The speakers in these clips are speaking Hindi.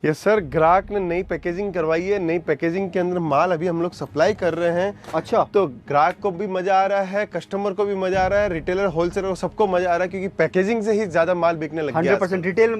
ये सर ग्राहक ने नई पैकेजिंग करवाई है। नई पैकेजिंग के अंदर माल अभी हम लोग सप्लाई कर रहे हैं। अच्छा, तो ग्राहक को भी मजा आ रहा है, कस्टमर को भी मजा आ रहा है, रिटेलर होलसेलर को सबको मजा आ रहा है, क्योंकि पैकेजिंग से ही ज्यादा माल बिकने लग गया है। 100% रिटेल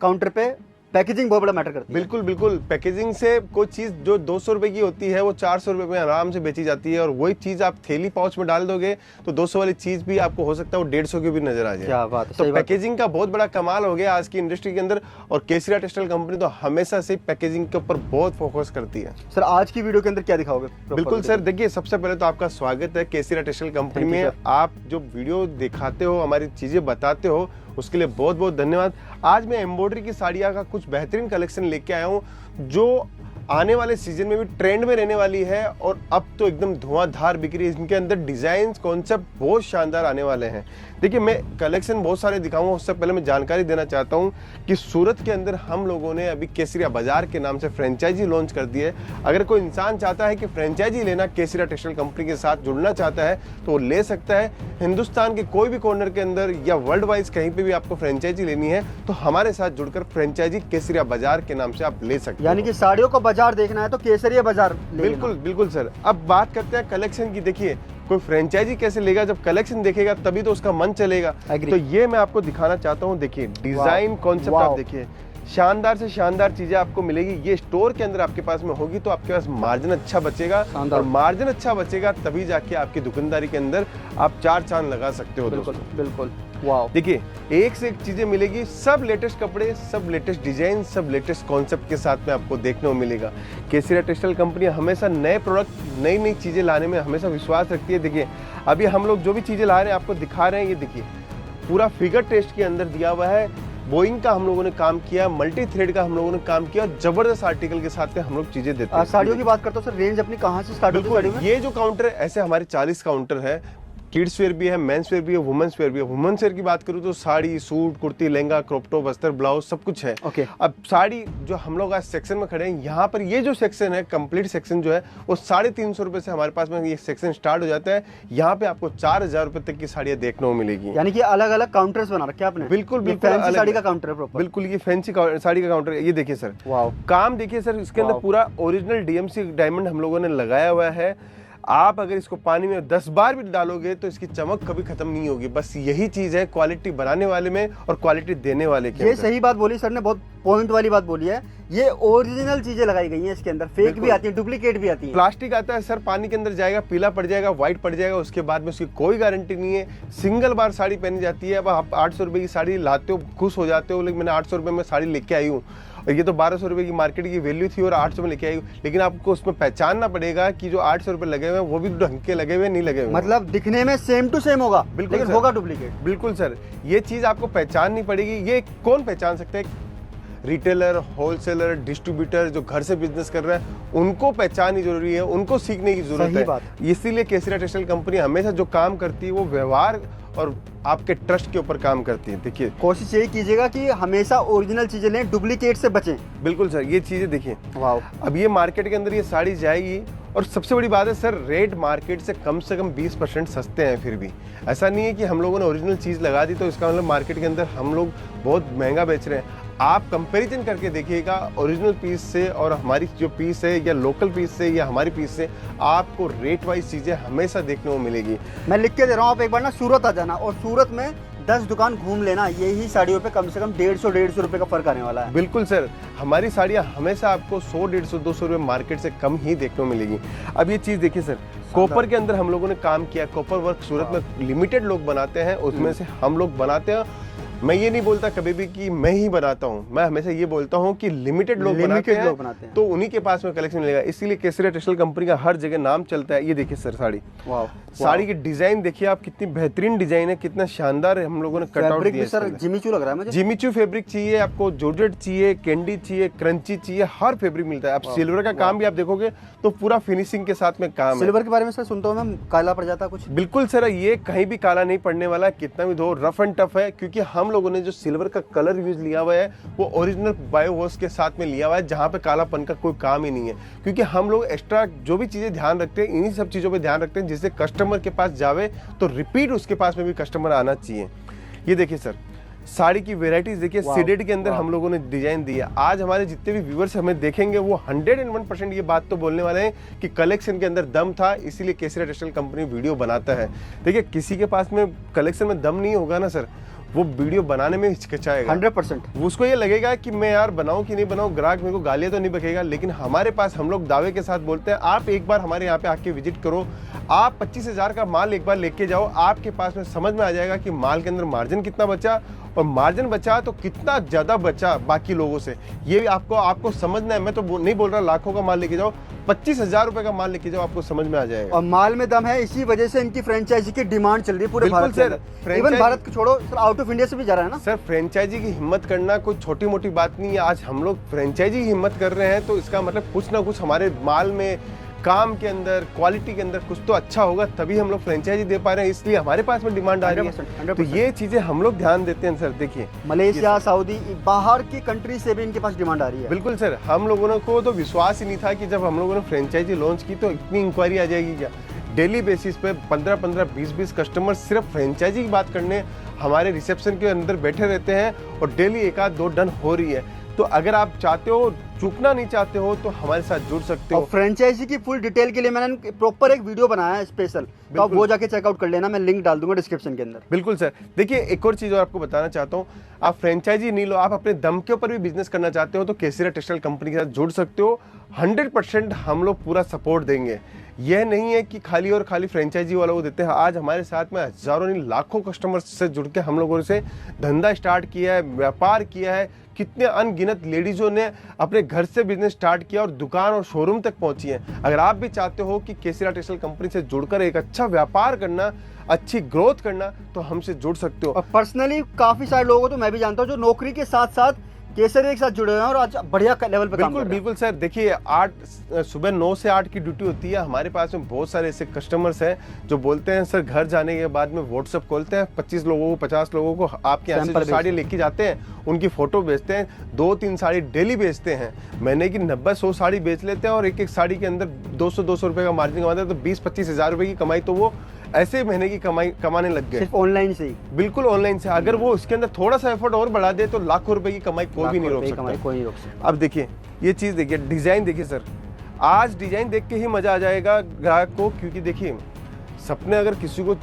काउंटर पे पैकेजिंग बहुत बड़ा मैटर करती है। बिल्कुल बिल्कुल। पैकेजिंग से कोई चीज जो 200 रुपए की होती है वो 400 रुपए में आराम से बेची जाती है, और वही चीज आप थैली पाउच में डाल दोगे तो 200 वाली चीज भी आपको हो सकता है वो 150 की भी नजर आ जाए। क्या बात है, तो पैकेजिंग का बहुत बड़ा कमाल हो गया आज की इंडस्ट्री के अंदर, और केसरिया टेक्सटाइल कंपनी तो हमेशा से पैकेजिंग के ऊपर बहुत फोकस करती है। सर आज की वीडियो के अंदर क्या दिखाओगे? बिल्कुल सर, देखिए सबसे पहले तो आपका स्वागत है केसरिया टेक्सटाइल कंपनी में। आप जो वीडियो दिखाते हो, हमारी चीजें बताते हो, उसके लिए बहुत बहुत धन्यवाद। आज मैं एम्ब्रॉयडरी की साड़ियाँ का कुछ बेहतरीन कलेक्शन लेके आया हूँ जो आने वाले सीजन में भी ट्रेंड में रहने वाली है, और अब तो एकदम धुआंधार बिक रही है। इनके अंदर डिजाइन कॉन्सेप्ट बहुत शानदार आने वाले हैं। देखिए मैं कलेक्शन बहुत सारे दिखाऊंगा, उससे पहले मैं जानकारी देना चाहता हूं कि सूरत के अंदर हम लोगों ने अभी केसरिया बाजार के नाम से फ्रेंचाइजी लॉन्च कर दी है। अगर कोई इंसान चाहता है कि फ्रेंचाइजी लेना, केसरिया टेक्सटाइल कंपनी के साथ जुड़ना चाहता है तो वो ले सकता है। हिंदुस्तान के कोई भी कॉर्नर के अंदर या वर्ल्ड वाइज कहीं पे भी आपको फ्रेंचाइजी लेनी है तो हमारे साथ जुड़कर फ्रेंचाइजी केसरिया बाजार के नाम से आप ले सकते हैं। यानी कि साड़ियों का बाजार देखना है तो केसरिया बाजार बिल्कुल बिल्कुल सर। अब बात करते हैं कलेक्शन की। देखिए कोई फ्रेंचाइजी कैसे लेगा, जब कलेक्शन देखेगा तभी तो उसका मन चलेगा। तो ये मैं आपको दिखाना चाहता हूँ। देखिए डिजाइन कॉन्सेप्ट आप देखिए, शानदार से शानदार चीजें आपको मिलेगी। ये स्टोर के अंदर आपके पास में होगी तो आपके पास मार्जिन अच्छा बचेगा, और मार्जिन अच्छा बचेगा तभी जाके आपकी दुकानदारी के अंदर आप चार चांद लगा सकते हो। बिल्कुल बिल्कुल। वाह, देखिए एक से एक चीजें मिलेगी, सब लेटेस्ट कपड़े, सब लेटेस्ट डिजाइन, सब लेटेस्ट कॉन्सेप्ट के साथ में आपको देखने को मिलेगा। केसरिया टेक्सटाइल कंपनी हमेशा नए प्रोडक्ट, नई नई चीजें लाने में हमेशा विश्वास रखती है। देखिए अभी हम लोग जो भी चीजें ला रहे हैं आपको दिखा रहे हैं, ये देखिए पूरा फिगर टेस्ट के अंदर दिया हुआ है। बोइंग का हम लोगों ने काम किया, मल्टी थ्रेड का हम लोगों ने काम किया, और जबरदस्त आर्टिकल के साथ में हम लोग चीजें देते हैं। साड़ियों की बात करते हो सर, रेंज अपनी कहाँ से स्टार्ट होती है? ये जो काउंटर है, ऐसे हमारे 40 काउंटर है। किड्स वेयर भी है, मेंस वेयर भी है, वुमेन्स वेयर भी है। वुमेन्स वेयर की बात करूँ तो sari, suit, kurti, lehenga, crop top, अस्तर, ब्लाउज सब कुछ है। अब साड़ी जो हम लोग आज सेक्शन में खड़े हैं, यहाँ पर ये जो सेक्शन है, कंप्लीट सेक्शन जो है वो 350 रुपए से हमारे पास में ये सेक्शन स्टार्ट हो जाता है। यहाँ पे आपको 4000 रुपए तक की साड़ियाँ देखने को मिलेगी। यानी कि अलग अलग काउंटर्स बना रखे आपने? बिल्कुल बिल्कुल। साड़ी का काउंटर है, बिल्कुल ये फैंसी साड़ी का काउंटर है। ये देखिए सर, वाह काम देखिए सर, इसके अंदर पूरा ओरिजिनल डीएमसी डायमंड हम लोगों ने लगाया हुआ है। आप अगर इसको पानी में 10 बार भी डालोगे तो इसकी चमक कभी खत्म नहीं होगी। बस यही चीज है क्वालिटी बनाने वाले में और क्वालिटी देने वाले के। ये सही बात बोली सर ने, बहुत पॉइंट वाली बात बोली है। ये ओरिजिनल चीजें लगाई गई हैं इसके अंदर, फेक भी आती है, डुप्लीकेट भी आती है। प्लास्टिक आता है सर, पानी के अंदर जाएगा, पीला पड़ जाएगा, व्हाइट पड़ जाएगा, उसके बाद में उसकी कोई गारंटी नहीं है। सिंगल बार साड़ी पहनी जाती है। अब आप 800 रुपए की साड़ी लाते हो, खुश हो जाते हो, लेकिन मैंने 800 रुपए में साड़ी लेके आई हूँ, और ये तो 1200 रुपए की मार्केट की वैल्यू थी और 800 में लेके आई हूँ। लेकिन आपको उसमें पहचानना पड़ेगा कि जो 800 रुपए लगे हुए हैं वो भी ढंग के लगे हुए नहीं लगे हुए। मतलब दिखने में सेम टू सेम होगा, बिल्कुल, लेकिन होगा डुप्लीकेट। बिल्कुल सर, ये चीज आपको पहचाननी पड़ेगी। ये कौन पहचान सकता है? रिटेलर, होलसेलर, डिस्ट्रीब्यूटर जो घर से बिजनेस कर रहा है, उनको पहचाननी जरूरी है, उनको सीखने की जरूरत है। इसीलिए केसरिया टेक्सटाइल कंपनी हमेशा जो काम करती है वो व्यवहार और आपके ट्रस्ट के ऊपर काम करती है। देखिए कोशिश यही कीजिएगा कि हमेशा ओरिजिनल चीजें लें, डुप्लीकेट से बचें। बिल्कुल सर, ये चीजें देखिए। वाह, अब ये मार्केट के अंदर ये साड़ी जाएगी, और सबसे बड़ी बात है सर, रेट मार्केट से कम 20% सस्ते हैं। फिर भी ऐसा नहीं है कि हम लोगों ने ओरिजिनल चीज लगा दी तो इसका मतलब मार्केट के अंदर हम लोग बहुत महंगा बेच रहे हैं। आप कंपैरिजन करके देखिएगा ओरिजिनल पीस से और हमारी जो पीस है, या लोकल पीस से या हमारी पीस से, आपको रेट वाइज चीजें हमेशा देखने को मिलेगी। मैं लिख के दे रहा हूँ, आप एक बार ना सूरत आ जाना, और सूरत में 10 दुकान घूम लेना, यही साड़ियों पे कम से कम 150 रुपए का फर्क आने वाला है। बिल्कुल सर, हमारी साड़ियाँ हमेशा आपको 100, 150, 200 रुपए मार्केट से कम ही देखने को मिलेगी। अब ये चीज देखिए सर, कॉपर के अंदर हम लोगों ने काम किया। कॉपर वर्क सूरत में लिमिटेड लोग बनाते हैं, उसमें से हम लोग बनाते हैं। मैं ये नहीं बोलता कभी भी कि मैं ही बनाता हूँ, मैं हमेशा ये बोलता हूँ कि लिमिटेड लोग बनाते हैं, तो उन्हीं के पास में कलेक्शन मिलेगा। इसीलिए केसरिया टेक्सटाइल कंपनी का हर जगह नाम चलता है। ये देखिए सर साड़ी, साड़ी की डिजाइन देखिए आप, कितनी बेहतरीन डिजाइन है, कितना शानदार है, हम लोगों ने कटआउट दिया है। सर जिमीचू लग रहा है मुझे। जिमीचू फैब्रिक चाहिए आपको, जॉर्जेट चाहिए, कैंडी चाहिए, क्रंची चाहिए, हर फैब्रिक मिलता है। अब सिल्वर का काम भी आप देखोगे तो पूरा फिनिशिंग के साथ में काम है। सिल्वर के बारे में सर सुनता हूँ मैं, काला पड़ जाता कुछ? बिल्कुल सर, ये कहीं भी काला नहीं पड़ने वाला, कितना भी धो, रफ एंड टफ है, क्योंकि हम लोगों ने जो सिल्वर का कलर यूज लिया हुआ है वो ओरिजिनल बायो वॉश के साथ में लिया हुआ है, जहां पे कालापन का कोई काम ही नहीं है। क्योंकि हम लोग एक्स्ट्रा जो भी चीजें ध्यान रखते हैं, इन्हीं सब चीजों पे ध्यान रखते हैं, जिससे कस्टमर के पास जावे तो रिपीट उसके पास में भी कस्टमर आना चाहिए। ये देखिए सर, साड़ी की वेराइटीज देखिए, वाह, सीडेड के अंदर वाह। हम लोगों ने डिजाइन दिया। आज हमारे जितने भी व्यूवर्स हमें देखेंगे वो 101% ये बात तो बोलने वाले हैं कि कलेक्शन के अंदर दम था, इसीलिए केसरिया टेक्सटाइल कंपनी वीडियो बनाता है। देखिए किसी के पास में कलेक्शन में दम नहीं होगा ना सर, वो वीडियो बनाने में हिचकिचाएगा। 100%। उसको ये लगेगा कि मैं यार बनाऊं कि नहीं बनाऊं, ग्राहक मेरे को गालियां तो नहीं बकेगा। लेकिन हमारे पास हम लोग दावे के साथ बोलते हैं, आप एक बार हमारे यहाँ पे आके विजिट करो, आप 25,000 का माल एक बार लेके जाओ, आपके पास में समझ में आ जाएगा कि माल के अंदर मार्जिन कितना बचा, और मार्जिन बचा तो कितना ज्यादा बचा बाकी लोगों से, ये आपको समझना है। मैं तो नहीं बोल रहा लाखों का माल लेके जाओ, 25,000 रुपए का माल लेके जाओ, आपको समझ में आ जाएगा। और माल में दम है, इसी वजह से इनकी फ्रेंचाइजी की डिमांड चल रही है पूरे बिल्कुल Bharat sir, sir. Even Bharat को छोड़ो सर, आउट ऑफ इंडिया से भी जा रहा है ना सर। फ्रेंचाइजी की हिम्मत करना कोई छोटी मोटी बात नहीं है। आज हम लोग फ्रेंचाइजी की हिम्मत कर रहे हैं तो इसका मतलब कुछ ना कुछ हमारे माल में, काम के अंदर, क्वालिटी के अंदर कुछ तो अच्छा होगा, तभी हम लोग फ्रेंचाइजी दे पा रहे हैं, इसलिए हमारे पास में डिमांड आ रही है। 100%। तो ये चीजें हम लोग ध्यान देते हैं सर। देखिए मलेशिया, सऊदी, बाहर की कंट्री से भी इनके पास डिमांड आ रही है। बिल्कुल सर, हम लोगों को तो विश्वास ही नहीं था कि जब हम लोगों ने फ्रेंचाइजी लॉन्च की तो इतनी इंक्वायरी आ जाएगी क्या। डेली बेसिस पे 15-15, 20-20 कस्टमर सिर्फ फ्रेंचाइजी की बात करने हमारे रिसेप्शन के अंदर बैठे रहते हैं, और डेली एक आध 2 डन हो रही है। तो अगर आप चाहते हो, चूकना नहीं चाहते हो, तो हमारे साथ जुड़ सकते हो। और फ्रेंचाइजी की फुल डिटेल के लिए मैंने प्रॉपर एक वीडियो बनाया है स्पेशल, तो आप वो जाके चेकआउट कर लेना, मैं लिंक डाल दूंगा डिस्क्रिप्शन के अंदर। बिल्कुल सर। देखिए एक और चीज़ और आपको बताना चाहता हूँ, आप फ्रेंचाइजी नहीं लो, आप अपने दम के ऊपर भी बिजनेस करना चाहते हो तो केसरिया टेक्सटाइल कंपनी के साथ जुड़ सकते हो। 100% हम लोग पूरा सपोर्ट देंगे। यह नहीं है कि खाली और खाली फ्रेंचाइजी वालों को देते हैं। आज हमारे साथ में हजारों नहीं लाखों कस्टमर्स से जुड़ के हम लोगों से धंधा स्टार्ट किया है, व्यापार किया है। कितने अनगिनत लेडीजों ने अपने घर से बिजनेस स्टार्ट किया और दुकान और शोरूम तक पहुंची है। अगर आप भी चाहते हो कि केसरिया टेक्सटाइल कंपनी से जुड़कर एक अच्छा व्यापार करना, अच्छी ग्रोथ करना, तो हमसे जुड़ सकते हो। और पर्सनली काफी सारे लोगों को तो मैं भी जानता हूँ जो नौकरी के साथ साथ केसरिया के साथ जुड़े हुए हैं और आज बढ़िया लेवल पे काम कर बिल्कुल रहे हैं। बिल्कुल सर। देखिए सुबह 9 से 8 की ड्यूटी होती है। हमारे पास में बहुत सारे ऐसे कस्टमर्स हैं जो बोलते हैं सर घर जाने के बाद में व्हाट्सएप खोलते हैं, 25 लोगों को, 50 लोगों को आपके यहाँ से जो साड़ी लेके जाते हैं उनकी फोटो भेजते हैं, 2-3 साड़ी डेली बेचते हैं। महीने की 90-100 साड़ी बेच लेते हैं और एक साड़ी के अंदर 200-200 रुपए का मार्जिन कमाते हैं। तो 20-25 हज़ार रुपए की कमाई तो वो ऐसे महीने की कमाने लग गए, सिर्फ ऑनलाइन से ही। बिल्कुल ऑनलाइन से। अगर वो इसके अंदर थोड़ा सा एफर्ट और बढ़ा दे तो लाखों रुपए की कमाई कोई भी नहीं रोक सकता। कोई नहीं रोक सकता। अब देखिए ये चीज देखिए, डिजाइन देखिए सर, आज डिजाइन देख के ही मजा आ जाएगा ग्राहक को, क्योंकि देखिए सपने अगर किसी को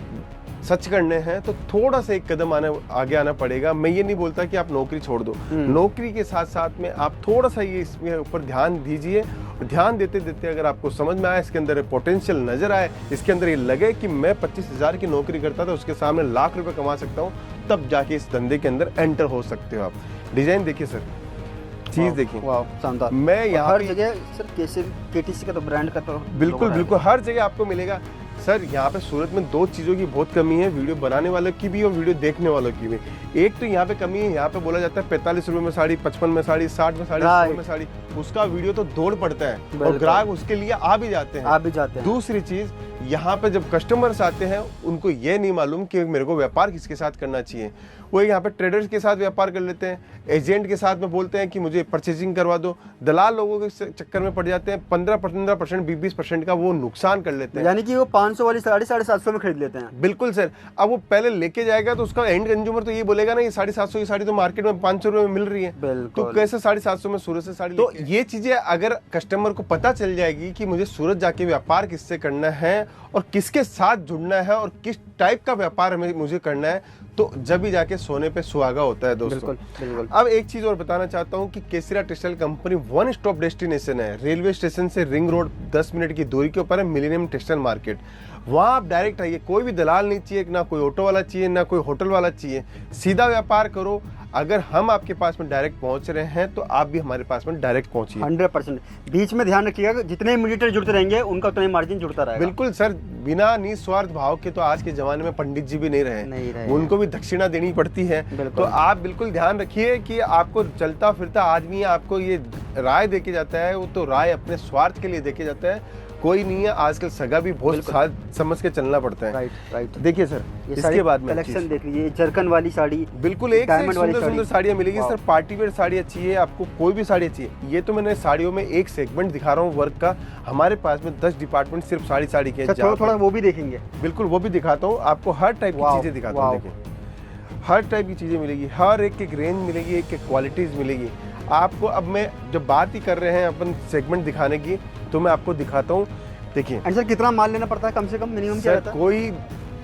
सच करने हैं तो थोड़ा सा एक कदम आगे आना पड़ेगा। मैं ये नहीं बोलता कि आप नौकरी छोड़ दो, नौकरी के साथ साथ में आप थोड़ा सा ये इसमें ऊपर ध्यान दीजिए। ध्यान देते देते अगर आपको समझ में आए, इसके अंदर पोटेंशियल नजर आए, इसके अंदर ये लगे कि मैं 25,000 की नौकरी करता था, उसके सामने लाख रुपए कमा सकता हूँ, तब जाके इस धंधे के अंदर एंटर हो सकते हो आप। डिजाइन देखिए सर, चीज देखिए, वाह शानदार। मैं यहाँ हर जगह सर केटीसी का तो ब्रांड का तो बिल्कुल बिल्कुल हर जगह आपको मिलेगा सर। यहाँ पे सूरत में 2 चीज़ों की बहुत कमी है, वीडियो बनाने वालों की भी और वीडियो देखने वालों की भी। एक तो यहाँ पे कमी है, यहाँ पे बोला जाता है 45 रुपए में साड़ी, 55 में साड़ी, 60 में साड़ी, 100 में साड़ी, उसका वीडियो तो दौड़ पड़ता है और ग्राहक उसके लिए आ भी जाते हैं। दूसरी चीज, यहाँ पे जब कस्टमर्स आते हैं उनको ये नहीं मालूम कि मेरे को व्यापार किसके साथ करना चाहिए। वो यहाँ पे ट्रेडर्स के साथ व्यापार कर लेते हैं, एजेंट के साथ में बोलते हैं कि मुझे परचेजिंग करवा दो, दलाल लोगों के चक्कर में पड़ जाते हैं। 15%, 20% का वो नुकसान कर लेते हैं। यानी कि वो 500 वाली साड़ी 750 में खरीद लेते हैं। बिल्कुल सर। अब वो पहले लेके जाएगा तो उसका एंड कंज्यूमर तो ये बोलेगा ना, ये 750 की साड़ी तो मार्केट में 500 रुपए में मिल रही है, तो कैसे 750 में सूरत से साड़ी। तो ये चीजें अगर कस्टमर को पता चल जाएगी कि मुझे सूरत जाके व्यापार किससे करना है और किसके साथ जुड़ना है और किस टाइप का व्यापार मुझे करना है, तो जब भी जाके सोने पे सुहागा होता है दोस्तों। बिल्कुल। अब एक चीज और बताना चाहता हूँ कि केसरिया टेक्सटाइल कंपनी 1 स्टॉप डेस्टिनेशन है। रेलवे स्टेशन से रिंग रोड 10 मिनट की दूरी के ऊपर है मिलेनियम टेक्सटाइल मार्केट। वहाँ आप डायरेक्ट आइए, कोई भी दलाल नहीं चाहिए, ना कोई ऑटो वाला चाहिए, ना कोई होटल वाला चाहिए, सीधा व्यापार करो। अगर हम आपके पास में डायरेक्ट पहुंच रहे हैं तो आप भी हमारे पास में डायरेक्ट पहुंचिए। 100%। बीच में ध्यान रखिएगा, जितने मीडिएटर जुड़ते रहेंगे उनका उतना ही मार्जिन जुड़ता रहेगा। बिल्कुल सर, बिना निस्वार्थ भाव के तो आज के जमाने में पंडित जी भी नहीं रहे, उनको भी दक्षिणा देनी पड़ती है। तो आप बिल्कुल ध्यान रखिए कि आपको चलता फिरता आदमी आपको ये राय देके जाता है, वो तो राय अपने स्वार्थ के लिए देके जाता है, कोई नहीं है। आजकल सगा भी बहुत साथ समझ के चलना पड़ता है। राइट। देखिए सर, इसके बाद में कलेक्शन देख लीजिए, जरकन वाली साड़ी, बिल्कुल एक से सुंदर सुंदर साड़ियाँ मिलेगी सर। पार्टी वेयर साड़ी अच्छी है, आपको कोई भी साड़ी अच्छी है। ये तो मैंने साड़ियों में एक सेगमेंट दिखा रहा हूँ वर्क का। हमारे पास में 10 डिपार्टमेंट सिर्फ साड़ी के, थोड़ा वो भी देखेंगे। बिल्कुल वो भी दिखाता हूँ आपको, हर टाइप की चीजें दिखाता हूँ। देखिए हर टाइप की चीज़ें मिलेगी, हर एक रेंज मिलेगी, एक क्वालिटीज़ मिलेगी आपको। अब मैं जब बात ही कर रहे हैं अपन सेगमेंट दिखाने की, तो मैं आपको दिखाता हूँ। देखिए सर कितना माल लेना पड़ता है कम से कम, मिनिमम क्या सर, रहता है? कोई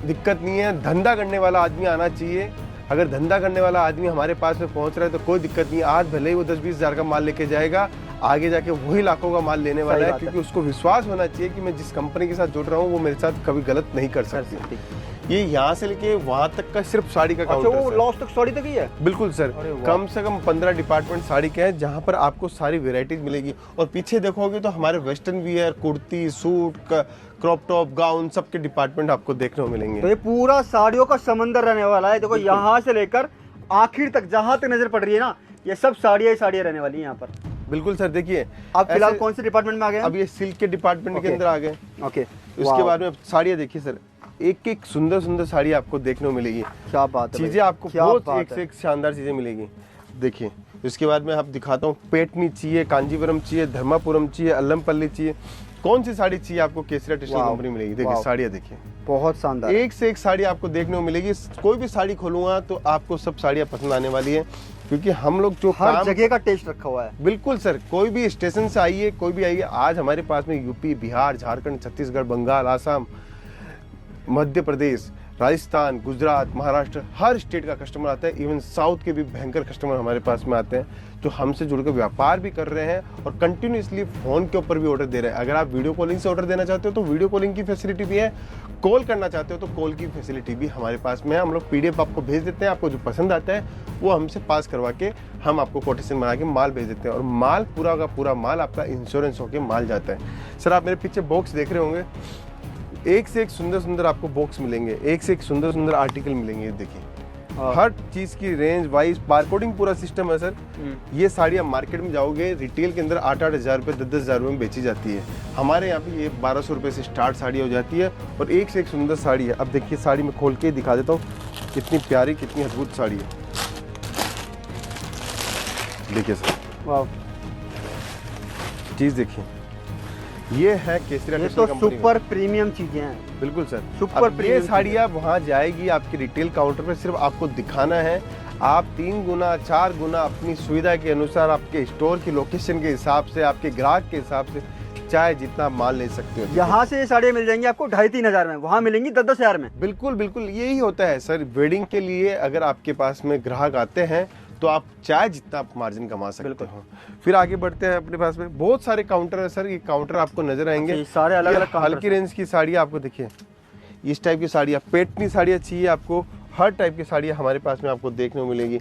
दिक्कत नहीं है, धंधा करने वाला आदमी आना चाहिए। अगर धंधा करने वाला आदमी हमारे पास में पहुंच रहा है तो कोई दिक्कत नहीं। आज भले ही वो 10-20 हज़ार का माल लेके जाएगा, आगे जाके वही लाखों का माल लेने वाला है, क्योंकि उसको विश्वास होना चाहिए कि मैं जिस कंपनी के साथ जुड़ रहा हूँ वो मेरे साथ कभी गलत नहीं कर सकती। ये यहाँ से लेके वहाँ तक का सिर्फ साड़ी का काउंटर वो लॉस तक साड़ी तक ही है? बिल्कुल सर, कम से कम 15 डिपार्टमेंट साड़ी के हैं जहाँ पर आपको सारी वेराइटीज मिलेगी। और पीछे देखोगे तो हमारे western wear, kurti, suit, crop top, gown, सबके डिपार्टमेंट आपको देखने को मिलेंगे। तो ये पूरा साड़ियों का समंदर रहने वाला है। देखो यहाँ से लेकर आखिर तक जहाँ तक नजर पड़ रही है ना, ये सब साड़ियाँ ही साड़ियाँ रहने वाली है यहाँ पर। बिल्कुल सर। देखिए आप फिलहाल कौन से डिपार्टमेंट में आ गए? अब ये सिल्क के डिपार्टमेंट के अंदर आ गए। ओके, उसके बाद में साड़ियाँ देखिए सर, एक एक सुंदर सुंदर साड़ी आपको देखने को मिलेगी। क्या बात है, चीजें आपको बहुत एक से एक शानदार चीजें मिलेगी। देखिए इसके बाद में आप दिखाता हूँ, पेटनी चाहिए, कांजीवरम चाहिए, धर्मापुरम चाहिए, अल्लमपल्ली चाहिए, कौन सी साड़ी चाहिए आपको केसरिया टेक्सटाइल कंपनी मिलेगी। देखिए साड़ियाँ देखिए, बहुत शानदार, एक से एक साड़ी आपको देखने को मिलेगी। कोई भी साड़ी खोलूंगा तो आपको सब साड़ियाँ पसंद आने वाली है, क्योंकि हम लोग जो हर जगह का टेस्ट रखा हुआ है। बिल्कुल सर, कोई भी स्टेशन से आइए, कोई भी आइए, आज हमारे पास में यूपी, बिहार, झारखंड, छत्तीसगढ़, बंगाल, आसाम, मध्य प्रदेश, राजस्थान, गुजरात, महाराष्ट्र, हर स्टेट का कस्टमर आता है। इवन साउथ के भी भयंकर कस्टमर हमारे पास में आते हैं, जो हमसे जुड़कर व्यापार भी कर रहे हैं और कंटिन्यूसली फ़ोन के ऊपर भी ऑर्डर दे रहे हैं। अगर आप वीडियो कॉलिंग से ऑर्डर देना चाहते हो तो वीडियो कॉलिंग की फैसिलिटी भी है, कॉल करना चाहते हो तो कॉल की फैसिलिटी भी हमारे पास में है। हम लोग PDF आपको भेज देते हैं, आपको जो पसंद आता है वो हमसे पास करवा के हम आपको कोटेशन बना के माल भेज देते हैं, और माल पूरा का पूरा माल आपका इंश्योरेंस होकर माल जाता है। सर आप मेरे पीछे बॉक्स देख रहे होंगे, एक से एक सुंदर सुंदर आपको बॉक्स मिलेंगे, एक से एक सुंदर सुंदर आर्टिकल मिलेंगे। देखिए हर चीज की रेंज वाइज बारकोडिंग पूरा सिस्टम है सर। ये साड़ियाँ मार्केट में जाओगे रिटेल के अंदर 8-8 हज़ार रुपये, 10-10 हज़ार रुपये में बेची जाती है। हमारे यहाँ पे ये 1200 रुपये से स्टार्ट साड़ी हो जाती है, और एक से एक सुंदर साड़ी है। अब देखिए साड़ी में खोल के दिखा देता हूँ, कितनी प्यारी, कितनी अद्भुत साड़ी है। देखिए सर, वाह, चीज देखिए, ये है केसरिया ये टेक्सटाइल तो कंपनी। सुपर प्रीमियम चीजें हैं। बिल्कुल सर, सुपर अब ये साड़ियाँ वहाँ जाएगी आपके रिटेल काउंटर पे, सिर्फ आपको दिखाना है। आप 3 गुना 4 गुना अपनी सुविधा के अनुसार, आपके स्टोर की लोकेशन के हिसाब से, आपके ग्राहक के हिसाब से चाहे जितना माल ले सकते हो। यहाँ से ये साड़ियाँ मिल जाएंगी आपको 2,500-3 हज़ार में, वहाँ मिलेंगी 10-10 हज़ार में। बिल्कुल बिल्कुल, यही होता है सर। वेडिंग के लिए अगर आपके पास में ग्राहक आते हैं तो आप चाहे जितना आप मार्जिन कमा सकते हो। फिर आगे बढ़ते हैं, अपने पास में बहुत सारे काउंटर है सर। ये काउंटर आपको नजर आएंगे, सारे अलग अलग हल्की रेंज की साड़ियाँ आपको देखिए, इस टाइप की साड़ियाँ, पेटनी साड़ियाँ चाहिए आपको, हर टाइप की साड़ियाँ हमारे पास में आपको देखने को मिलेगी।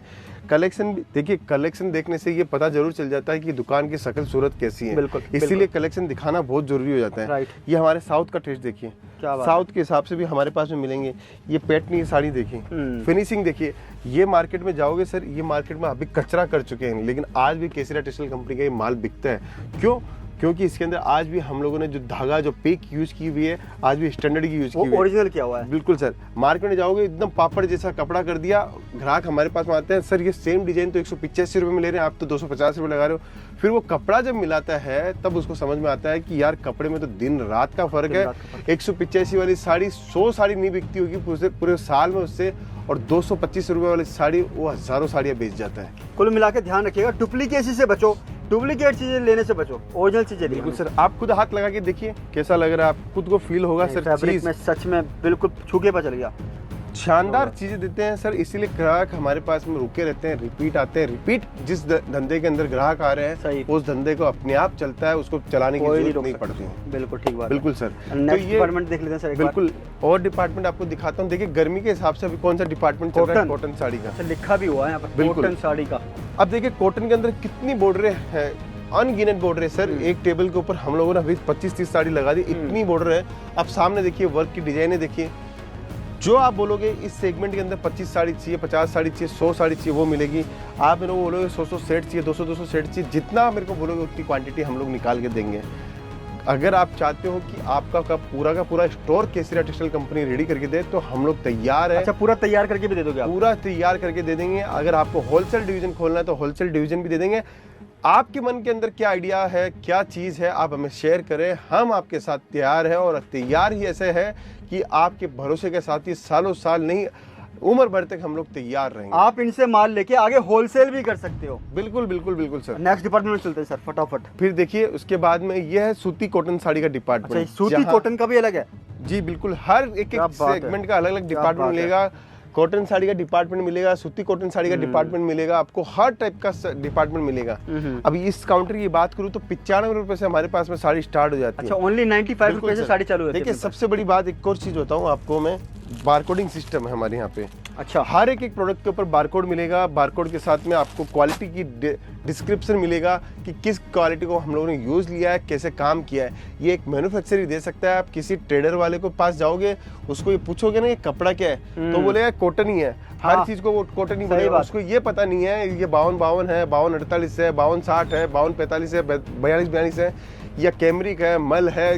कलेक्शन भी देखिए, कलेक्शन देखने से ये पता जरूर चल जाता है कि दुकान की शक्ल सूरत कैसी है। इसीलिए कलेक्शन दिखाना बहुत जरूरी हो जाता है। ये हमारे साउथ का टेस्ट देखिए, साउथ के हिसाब से भी हमारे पास में मिलेंगे। ये पेटनी साड़ी देखिए, फिनिशिंग देखिए। ये मार्केट में जाओगे सर, ये मार्केट में अभी कचरा कर चुके हैं, लेकिन आज भी केसरिया टेक्सटाइल कंपनी का ये माल बिकता है। क्यों? क्योंकि इसके अंदर आज भी हम लोगों ने जो धागा, जो पिक यूज की हुई है, आज भी स्टैंडर्ड की यूज की हुई है, ओरिजिनल किया हुआ है। बिल्कुल सर। मार्केट में जाओगे एकदम पापड़ जैसा कपड़ा कर दिया। ग्राहक हमारे पास में आते हैं, सर ये सेम डिजाइन तो 185 रुपये में ले रहे हैं, आप तो 250 रुपये लगा रहे हो। फिर वो कपड़ा जब मिलाता है तब उसको समझ में आता है कि यार कपड़े में तो दिन रात का फर्क है। 185 वाली साड़ी 100 साड़ी नहीं बिकती होगी पूरे साल में उससे, और 225 रुपये वाली साड़ी वो हजारों साड़ियाँ बेच जाता है। कुल मिला के ध्यान रखिएगा, डुप्लीकेट से बचो, डुप्लीकेट चीजें लेने से बचो, ओरिजिनल चीजें लीजिए। बिल्कुल सर, आप खुद हाथ लगा के देखिए कैसा लग रहा है, आप खुद को फील होगा सर। फैब्रिक में सच में बिल्कुल छू के पता चल गया, शानदार चीजें देते हैं सर। इसीलिए ग्राहक हमारे पास में रुके रहते हैं, रिपीट आते हैं। रिपीट जिस धंधे के अंदर ग्राहक आ रहे हैं उस धंधे को अपने आप चलता है, उसको चलाने की जरूरत नहीं पड़ती है। बिल्कुल ठीक बात, बिल्कुल सर। तो ये डिपार्टमेंट देख लेते हैं सर। बिल्कुल, और डिपार्टमेंट आपको दिखाता हूँ। देखिए गर्मी के हिसाब से अभी कौन सा डिपार्टमेंट चल रहा है, कॉटन साड़ी का। लिखा भी हुआ है यहाँ पर कॉटन साड़ी का। अब देखिए कॉटन के अंदर कितनी बॉर्डर है, अनगिनत बॉर्डर है सर। एक टेबल के ऊपर हम लोगों ने अभी 25-30 साड़ी लगा दी, इतनी बॉर्डर है। अब सामने देखिए वर्क की डिजाइने देखिए, जो आप बोलोगे इस सेगमेंट के अंदर 25 साड़ी चाहिए, 50 साड़ी चाहिए, 100 साड़ी चाहिए, वो मिलेगी। आप मेरे को बोलोगे 100 सेट चाहिए, 200 सेट चाहिए, जितना मेरे को बोलोगे उतनी क्वांटिटी हम लोग निकाल के देंगे। अगर आप चाहते हो कि आपका पूरा का पूरा स्टोर केसरिया टेक्सटाइल कंपनी रेडी करके दे तो हम लोग तैयार है। अच्छा, पूरा तैयार करके भी दे दोगे आप? पूरा तैयार करके दे देंगे। अगर आपको होलसेल डिवीजन खोलना है तो होलसेल डिवीजन भी दे देंगे। आपके मन के अंदर क्या आइडिया है, क्या चीज़ है, आप हमें शेयर करें, हम आपके साथ तैयार है। और तैयार ही ऐसे है कि आपके भरोसे के साथ ही सालों साल नहीं, उम्र भर तक हम लोग तैयार रहेंगे। आप इनसे माल लेके आगे होलसेल भी कर सकते हो। बिल्कुल बिल्कुल बिल्कुल सर। नेक्स्ट डिपार्टमेंट में चलते हैं सर फटाफट। फिर देखिए उसके बाद में यह है सूती कॉटन साड़ी का डिपार्टमेंट। अच्छा, सूती कॉटन का भी अलग है? जी बिल्कुल, हर एक क्या एक बात है। सेगमेंट का अलग अलग डिपार्टमेंट मिलेगा। कॉटन साड़ी का डिपार्टमेंट मिलेगा, सूती कॉटन साड़ी का डिपार्टमेंट मिलेगा, आपको हर टाइप का डिपार्टमेंट मिलेगा। अभी इस काउंटर की बात करूँ तो 95 रुपए से हमारे पास में साड़ी स्टार्ट हो जाती है। अच्छा, ओनली 95 रुपए से साड़ी चालू होती है? देखिए सबसे बड़ी बात एक और चीज बताऊँ आपको मैं, बारकोडिंग सिस्टम है हमारे यहाँ पे। अच्छा, हर एक प्रोडक्ट के ऊपर बारकोड मिलेगा। बारकोड के साथ में आपको क्वालिटी की डिस्क्रिप्शन मिलेगा कि किस क्वालिटी को हम लोगों ने यूज़ लिया है, कैसे काम किया है। ये एक मैन्युफैक्चरर ही दे सकता है। आप किसी ट्रेडर वाले को पास जाओगे, उसको ये पूछोगे ना ये कपड़ा क्या है, तो बोलेगा कॉटन ही है। हर चीज को वो कॉटन ही बोलेगा, उसको ये पता नहीं है ये 52 है, 52-48 है, 52-60 है, 52-45 है, 42-42 है, या कैमरिक है, मल है,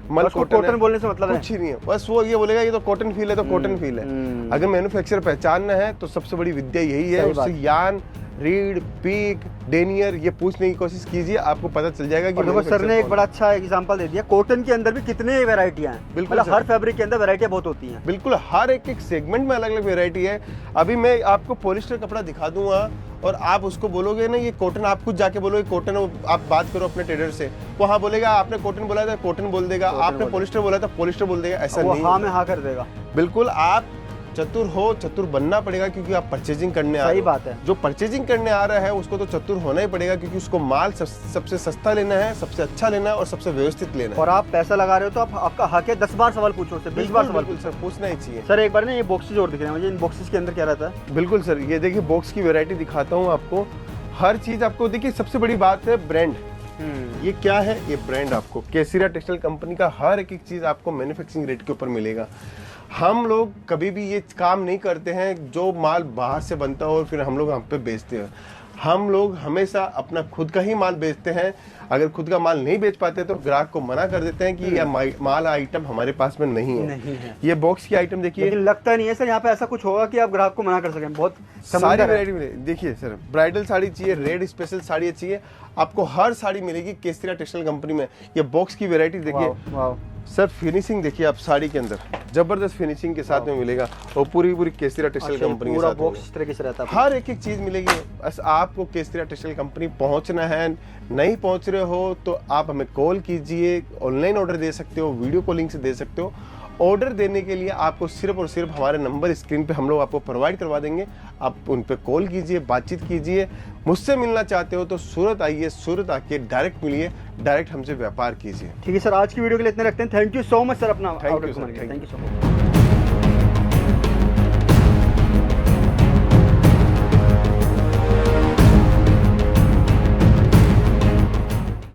मल कॉटन बोलने से मतलब कुछ ही नहीं है। बस वो ये बोलेगा ये तो कॉटन फील है, तो कॉटन फील है। अगर मैन्युफैक्चरर पहचानना है तो सबसे बड़ी विद्या यही है, उससे यान, रीड, पीक, डेनियर ये पूछने की कोशिश कीजिए, आपको पता चल जाएगा कि। देखो सर ने एक बड़ा अच्छा एग्जांपल दे दिया, कॉटन के अंदर भी कितने वैरायटियां हैं। बिल्कुल, हर फैब्रिक के अंदर वैरायटियां बहुत होती हैं। बिल्कुल, हर एक एक सेगमेंट में अलग अलग वैरायटी है। अभी मैं आपको पॉलिस्टर कपड़ा दिखा दूंगा और आप उसको बोलोगे ना ये कॉटन, आप खुद जाके बोलोगे कॉटन, आप बात करो अपने ट्रेडर से, वो हाँ बोलेगा, आपने कॉटन बोला था कॉटन बोल देगा, आपने पॉलिस्टर बोला था पॉलिस्टर बोल देगा। ऐसा नहीं, हाँ में हाँ कर देगा। बिल्कुल, आप चतुर हो, चतुर बनना पड़ेगा, क्योंकि आप परचेजिंग करने आ रहे हो। सही बात है। जो परचेजिंग करने आ रहा है उसको तो चतुर होना ही पड़ेगा, क्योंकि उसको माल सबसे सस्ता लेना है, सबसे अच्छा लेना है और सबसे व्यवस्थित लेना है। और आप पैसा लगा रहे हो तो आप आपका हक है 10 बार सवाल पूछो, 20 बार सवाल पूछो। सर पूछना ही चाहिए। सर एक बार ना ये बॉक्सेज और दिख रहे हैं मुझे, इन बॉक्सेस के अंदर क्या रहता है? बिल्कुल सर, ये देखिए बॉक्स की वैरायटी दिखाता हूँ आपको। हर चीज आपको देखिए, सबसे बड़ी बात है ब्रांड। ये क्या है? ये ब्रांड आपको केसीरा टेक्सटाइल कंपनी का हर एक चीज आपको मैन्युफैक्चरिंग रेट के ऊपर मिलेगा। हम लोग कभी भी ये काम नहीं करते हैं जो माल बाहर से बनता हो और फिर हम लोग हम पे बेचते हैं। हम लोग हमेशा अपना खुद का ही माल बेचते हैं। अगर खुद का माल नहीं बेच पाते तो ग्राहक को मना कर देते हैं कि यह माल आइटम हमारे पास में नहीं है। ये बॉक्स की आइटम देखिए। लेकिन लगता नहीं है सर यहाँ पे ऐसा कुछ होगा कि आप ग्राहक को मना कर सकें। बहुत सारी वैरायटी मिले। देखिए सर, ब्राइडल साड़ी चाहिए, रेड स्पेशल साड़ी चाहिए, आपको हर साड़ी मिलेगी केसीरा टेक्सटाइल कंपनी में। ये बॉक्स की वैरायटी देखिए सर, फिनिशिंग देखिए आप साड़ी के अंदर, जबरदस्त फिनिशिंग के साथ में मिलेगा और पूरी केसीरा टेक्सटाइल कंपनी के साथ बॉक्स इस तरीके से रहता है। हर एक एक चीज मिलेगी। बस आपको केसीरा टेक्सटाइल कंपनी पहुंचना है। नहीं पहुंच रहे हो तो आप हमें कॉल कीजिए, ऑनलाइन ऑर्डर दे सकते हो, वीडियो कॉलिंग से दे सकते हो। ऑर्डर देने के लिए आपको सिर्फ और सिर्फ हमारे नंबर स्क्रीन पे हम लोग आपको प्रोवाइड करवा देंगे। आप उन पे कॉल कीजिए, बातचीत कीजिए। मुझसे मिलना चाहते हो तो सूरत आइए, सूरत आके डायरेक्ट मिलिए, डायरेक्ट हमसे व्यापार कीजिए। ठीक है सर, आज की वीडियो के लिए इतने रखते हैं। Thank you so much sir, अपना थैंक यू सो मच।